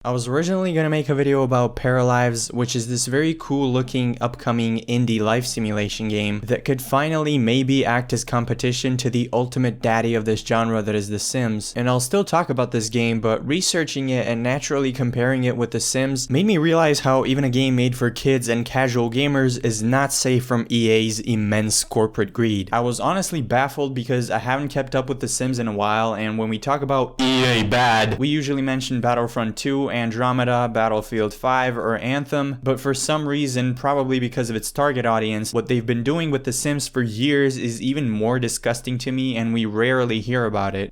I was originally going to make a video about Paralives, which is this very cool looking upcoming indie life simulation game that could finally maybe act as competition to the ultimate daddy of this genre that is The Sims. And I'll still talk about this game, but researching it and naturally comparing it with The Sims made me realize how even a game made for kids and casual gamers is not safe from EA's immense corporate greed. I was honestly baffled because I haven't kept up with The Sims in a while, and when we talk about EA bad, we usually mention Battlefront 2, Andromeda, Battlefield 5, or Anthem, but for some reason, probably because of its target audience, what they've been doing with The Sims for years is even more disgusting to me, and we rarely hear about it.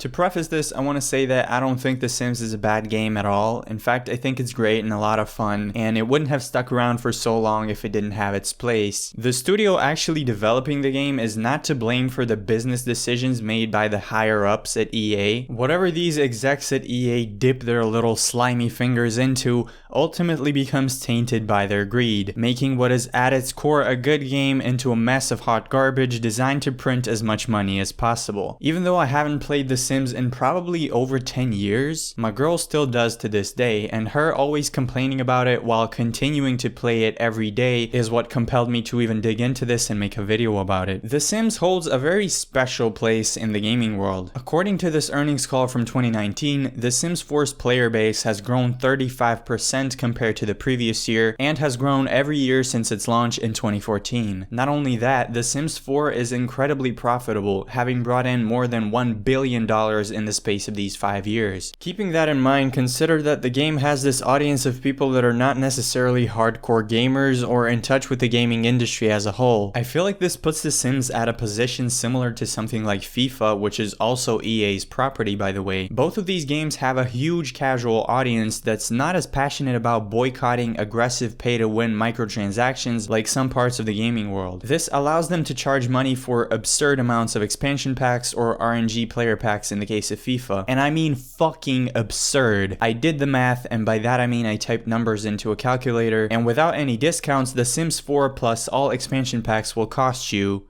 To preface this, I want to say that I don't think The Sims is a bad game at all. In fact, I think it's great and a lot of fun, and it wouldn't have stuck around for so long if it didn't have its place. The studio actually developing the game is not to blame for the business decisions made by the higher-ups at EA. Whatever these execs at EA dip their little slimy fingers into ultimately becomes tainted by their greed, making what is at its core a good game into a mess of hot garbage designed to print as much money as possible. Even though I haven't played The Sims in probably over 10 years, my girl still does to this day, and her always complaining about it while continuing to play it every day is what compelled me to even dig into this and make a video about it. The Sims holds a very special place in the gaming world. According to this earnings call from 2019, The Sims 4's player base has grown 35% compared to the previous year and has grown every year since its launch in 2014. Not only that, The Sims 4 is incredibly profitable, having brought in more than $1 billion in the space of these 5 years. Keeping that in mind, consider that the game has this audience of people that are not necessarily hardcore gamers or in touch with the gaming industry as a whole. I feel like this puts The Sims at a position similar to something like FIFA, which is also EA's property, by the way. Both of these games have a huge casual audience that's not as passionate about boycotting aggressive pay-to-win microtransactions like some parts of the gaming world. This allows them to charge money for absurd amounts of expansion packs or RNG player packs in the case of FIFA, and I mean fucking absurd. I did the math, and by that I mean I typed numbers into a calculator, and without any discounts, The Sims 4 plus all expansion packs will cost you,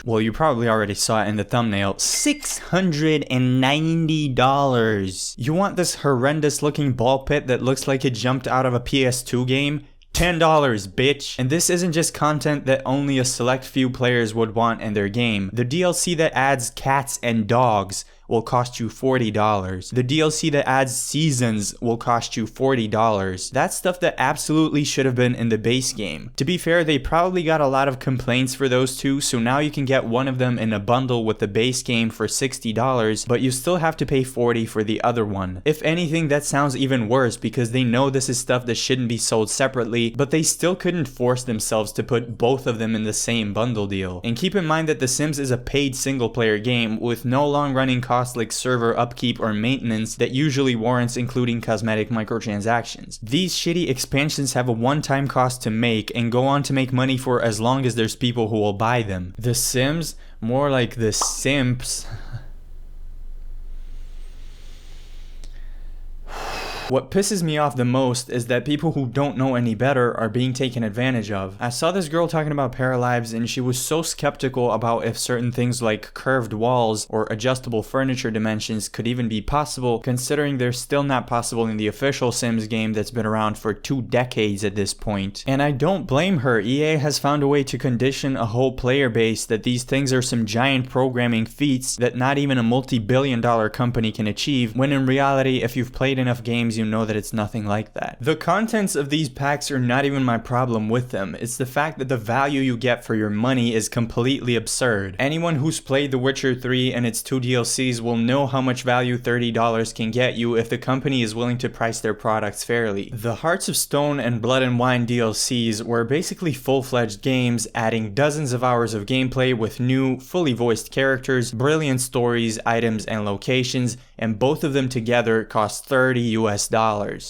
well, you probably already saw it in the thumbnail, $690. You want this horrendous looking ball pit that looks like it jumped out of a PS2 game? $10, bitch. And this isn't just content that only a select few players would want in their game. The DLC that adds cats and dogs will cost you $40. The DLC that adds seasons will cost you $40. That's stuff that absolutely should have been in the base game. To be fair, they probably got a lot of complaints for those two, so now you can get one of them in a bundle with the base game for $60, but you still have to pay $40 for the other one. If anything, that sounds even worse because they know this is stuff that shouldn't be sold separately, but they still couldn't force themselves to put both of them in the same bundle deal. And keep in mind that The Sims is a paid single player game with no long-running costs like server upkeep or maintenance that usually warrants including cosmetic microtransactions. These shitty expansions have a one-time cost to make and go on to make money for as long as there's people who will buy them. The Sims, more like the Simps. What pisses me off the most is that people who don't know any better are being taken advantage of. I saw this girl talking about Paralives and she was so skeptical about if certain things like curved walls or adjustable furniture dimensions could even be possible, considering they're still not possible in the official Sims game that's been around for 2 decades at this point. And I don't blame her. EA has found a way to condition a whole player base that these things are some giant programming feats that not even a multi-billion-dollar company can achieve, when in reality, if you've played enough games, you know that it's nothing like that. The contents of these packs are not even my problem with them. It's the fact that the value you get for your money is completely absurd. Anyone who's played The Witcher 3 and its 2 DLCs will know how much value $30 can get you if the company is willing to price their products fairly. The Hearts of Stone and Blood and Wine DLCs were basically full-fledged games, adding dozens of hours of gameplay with new, fully voiced characters, brilliant stories, items, and locations, and both of them together cost $30 US.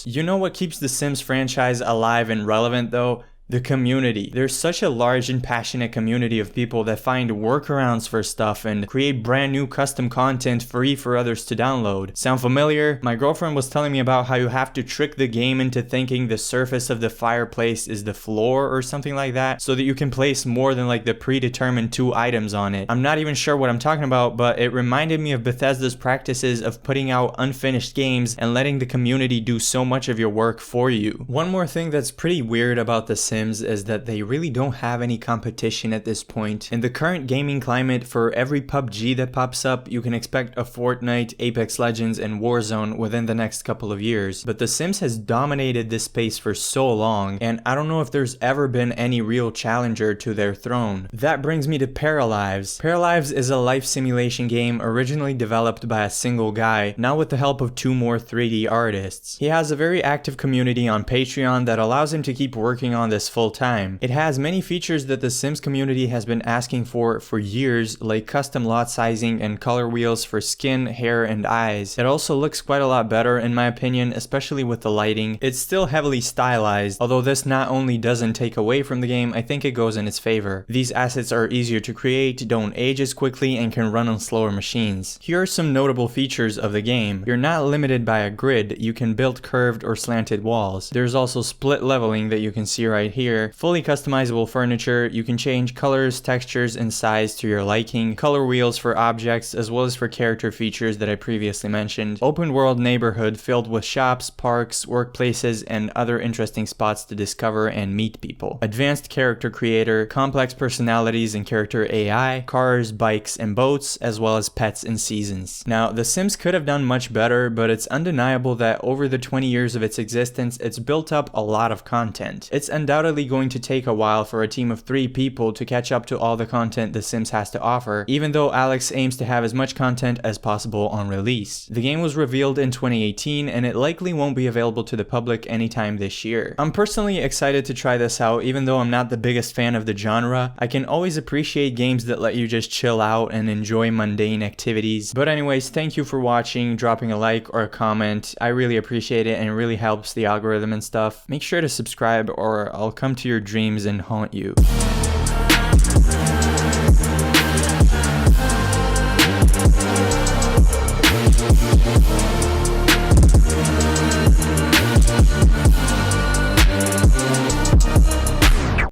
You know what keeps the Sims franchise alive and relevant though? The community. There's such a large and passionate community of people that find workarounds for stuff and create brand new custom content free for others to download. Sound familiar? My girlfriend was telling me about how you have to trick the game into thinking the surface of the fireplace is the floor or something like that, so that you can place more than like the predetermined 2 items on it. I'm not even sure what I'm talking about, but it reminded me of Bethesda's practices of putting out unfinished games and letting the community do so much of your work for you. One more thing that's pretty weird about The Sims is that they really don't have any competition at this point. In the current gaming climate, for every PUBG that pops up, you can expect a Fortnite, Apex Legends, and Warzone within the next couple of years. But The Sims has dominated this space for so long, and I don't know if there's ever been any real challenger to their throne. That brings me to Paralives. Paralives is a life simulation game originally developed by a single guy, now with the help of 2 more 3D artists. He has a very active community on Patreon that allows him to keep working on this full time. It has many features that the Sims community has been asking for years, like custom lot sizing and color wheels for skin, hair, and eyes. It also looks quite a lot better in my opinion, especially with the lighting. It's still heavily stylized, although this not only doesn't take away from the game, I think it goes in its favor. These assets are easier to create, don't age as quickly, and can run on slower machines. Here are some notable features of the game. You're not limited by a grid, you can build curved or slanted walls. There's also split leveling that you can see right here, fully customizable furniture, you can change colors, textures, and size to your liking, color wheels for objects as well as for character features that I previously mentioned, open world neighborhood filled with shops, parks, workplaces, and other interesting spots to discover and meet people, advanced character creator, complex personalities and character AI, cars, bikes, and boats, as well as pets and seasons. Now, The Sims could have done much better, but it's undeniable that over the 20 years of its existence, it's built up a lot of content. It's undoubtedly going to take a while for a team of 3 people to catch up to all the content The Sims has to offer, even though Alex aims to have as much content as possible on release. The game was revealed in 2018 and it likely won't be available to the public anytime this year. I'm personally excited to try this out, even though I'm not the biggest fan of the genre. I can always appreciate games that let you just chill out and enjoy mundane activities. But anyways, thank you for watching, dropping a like or a comment. I really appreciate it and it really helps the algorithm and stuff. Make sure to subscribe or I'll come to your dreams and haunt you.